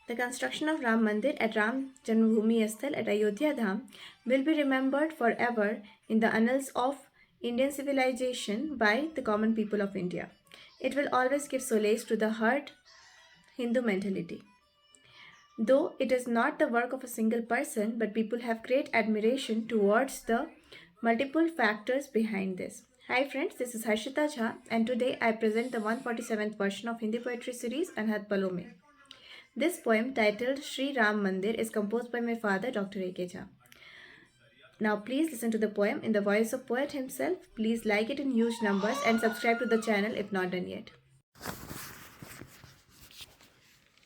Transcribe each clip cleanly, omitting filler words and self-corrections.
The construction of Ram Mandir at Ram Janmabhoomi Asthal at Ayodhya Dham will be remembered forever in the annals of Indian civilization by the common people of India. It will always give solace to the hurt Hindu mentality. Though it is not the work of a single person, but people have great admiration towards the multiple factors behind this. Hi friends, this is Harshita Jha and today I present the 147th version of Hindi poetry series Anhat Palo Mein. This poem titled Shri Ram Mandir is composed by my father Dr. A.K. Jha. Now please listen to the poem in the voice of poet himself. Please like it in huge numbers and subscribe to the channel if not done yet.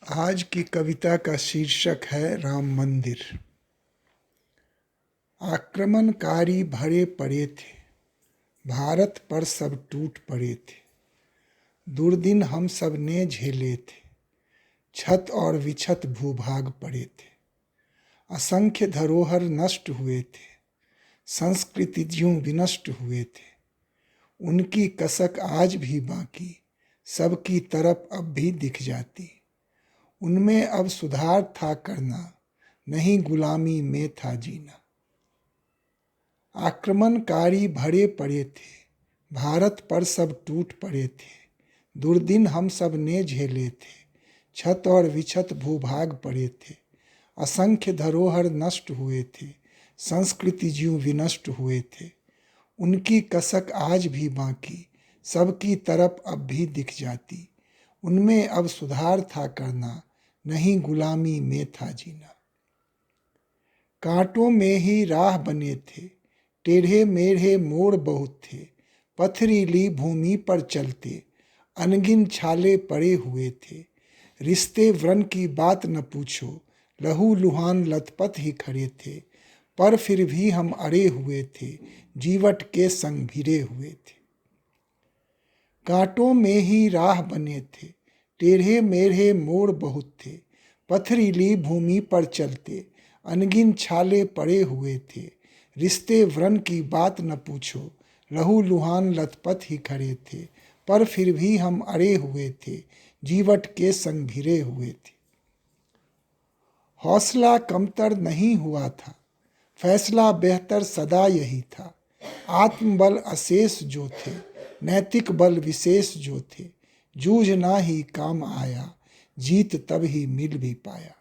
आज की कविता का शीर्षक है राम मंदिर। आक्रमणकारी भरे पड़े थे, भारत पर सब टूट पड़े थे। दुर्दिन हम सब ने झेले थे, छत और विछत भूभाग पड़े थे। असंख्य धरोहर नष्ट हुए थे, संस्कृति ज्यों विनष्ट हुए थे। उनकी कसक आज भी बाकी, सबकी तरफ अब भी दिख जाती। उनमें अब सुधार था करना, नहीं गुलामी में था जीना। आक्रमणकारी भरे पड़े थे, भारत पर सब टूट पड़े थे। दुर्दिन हम सब ने झेले थे, छत और विछत भूभाग पड़े थे। असंख्य धरोहर नष्ट हुए थे, संस्कृति ज्यों विनष्ट हुए थे। उनकी कसक आज भी बाकी, सबकी तरफ अब भी दिख जाती। उनमें अब सुधार था करना, नहीं गुलामी में था जीना। कांटों में ही राह बने थे, टेढ़े मेढ़े मोड़ बहुत थे। पथरीली भूमि पर चलते, अनगिन छाले पड़े हुए थे। रिश्ते व्रण की बात न पूछो, लहू लुहान लथपथ ही खड़े थे। पर फिर भी हम अड़े हुए थे, जीवट के संग भिड़े हुए थे। कांटों में ही राह बने थे, टेढ़े मेढ़े मोड़ बहुत थे। पथरीली भूमि पर चलते, अनगिन छाले पड़े हुए थे। रिश्ते व्रण की बात न पूछो, लहू लुहान लथपथ ही खड़े थे। पर फिर भी हम अड़े हुए थे, जीवट के संग भिड़े हुए थे। हौसला कमतर नहीं हुआ था, फैसला बेहतर सदा यही था। आत्मबल अशेष जो थे, नैतिक बल विशेष जो थे। जूझना ही काम आया, जीत तब ही मिल भी पाया।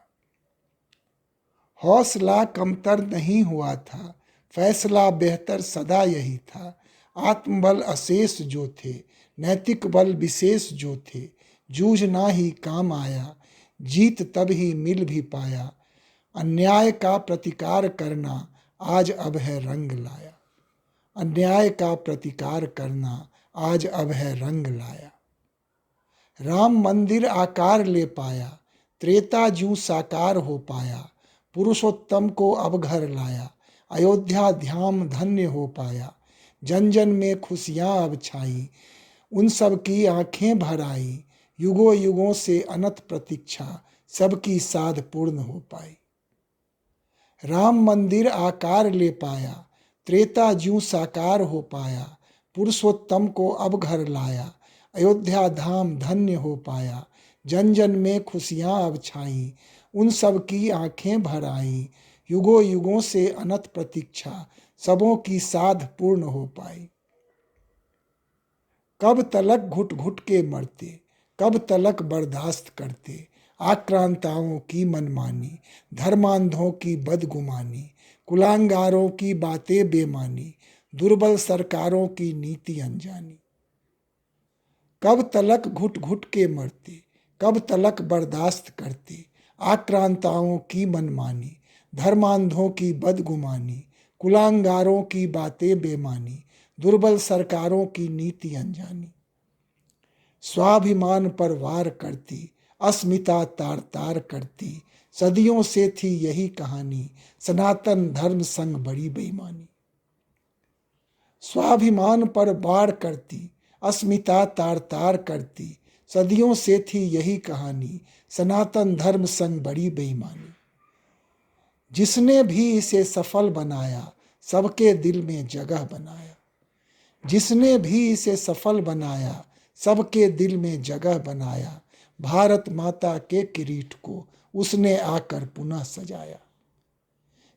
हौसला कमतर नहीं हुआ था, फैसला बेहतर सदा यही था। आत्मबल अशेष जो थे, नैतिक बल विशेष जो थे। जूझना ही काम आया, जीत तब ही मिल भी पाया। अन्याय का प्रतिकार करना आज अब है रंग लाया। अन्याय का प्रतिकार करना आज अब है रंग लाया। राम मंदिर आकार ले पाया, त्रेता ज्यों साकार हो पाया। पुरुषोत्तम को अब घर लाया, अयोध्या धाम धन्य हो पाया। जन जन में खुशियाँ अब छाई, उन सब की आँखें भर आई। युगों युगों से अनंत प्रतीक्षा, सबकी साध पूर्ण हो पाई। राम मंदिर आकार ले पाया, त्रेता ज्यों साकार हो पाया। पुरुषोत्तम को अब घर लाया, अयोध्या धाम धन्य हो पाया। जन जन में खुशियाँ अब छाई, उन सब की आँखें भर आई। युगों युगों से अनंत प्रतीक्षा, सबों की साध पूर्ण हो पाई। कब तलक घुट घुट के मरते, कब तलक बर्दाश्त करते। आक्रांताओं की मनमानी, धर्मांधों की बदगुमानी। कुलांगारों की बातें बेमानी, दुर्बल सरकारों की नीति अनजानी। कब तलक घुट घुट के मरते, कब तलक बर्दाश्त करते। आक्रांताओं की मनमानी, धर्मांधों की बदगुमानी। कुलांगारों की बातें बेमानी, दुर्बल सरकारों की नीति अनजानी। स्वाभिमान पर वार करती, अस्मिता तार तार करती। सदियों से थी यही कहानी, सनातन धर्म संग बड़ी बेईमानी। स्वाभिमान पर वार करती, अस्मिता तार तार करती। सदियों से थी यही कहानी, सनातन धर्म संग बड़ी बेईमानी। जिसने भी इसे सफल बनाया, सबके दिल में जगह बनाया। जिसने भी इसे सफल बनाया, सबके दिल में जगह बनाया। भारत माता के किरीट को उसने आकर पुनः सजाया।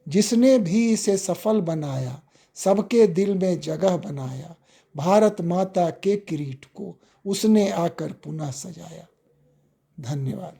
जिसने भी इसे सफल बनाया, सबके दिल में जगह बनाया, भारत माता के किरीट को उसने आकर पुनः सजाया। धन्यवाद।